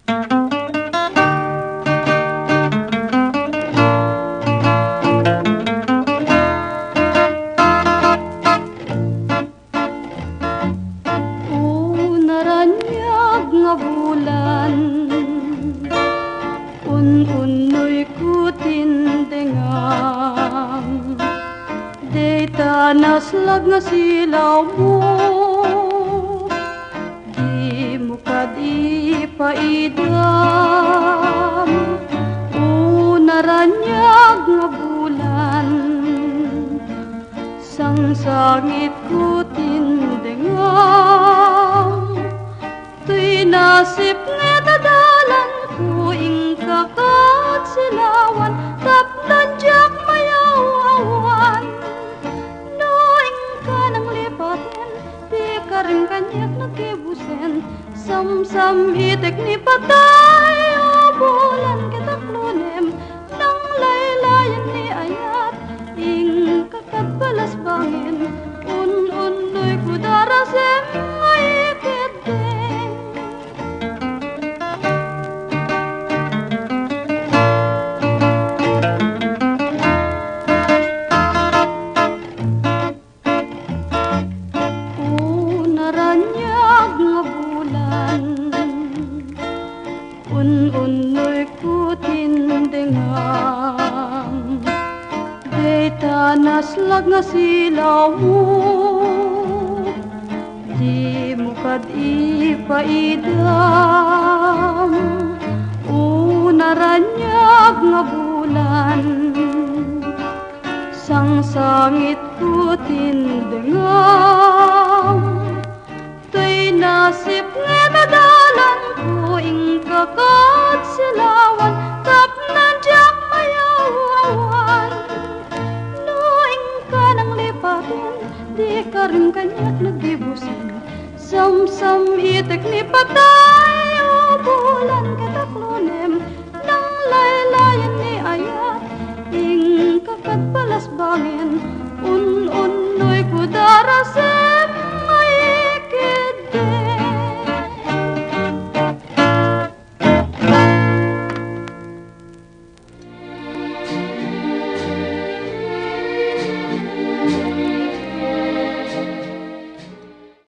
Naranyag nga bulan, un-unoy kutindengam, dey tanaslag nga silaw mo, di mo kadi paidam. Naranyag nga bulan, sang sangit kutindengam, nasip nga dadalan ko ingka kat silawan tapnan jak mayawawan no ingka nang lipatin di ka rin kanyak nakibusen sam-sam itik ni patay o bulan kita klunem nang laylayan ni ayat ingka kat balas bangin un-unoy kudarasem ngayikit un-unoy kutindengam, dey tanaslag nga silaw mo, di mo kadi paidam. Naranyag nga bulan, sang sangit kutindengam, to'y nasip nga nadalan ko ingka kat silawan tapnan jak mayawawan no ingka nang lipatin di ka rin kanyak nagibusin sam-sam itik ni patay o bulan kataklonem nang laylayan ni ayat ingka kat balas bangin un-unoy kudarasem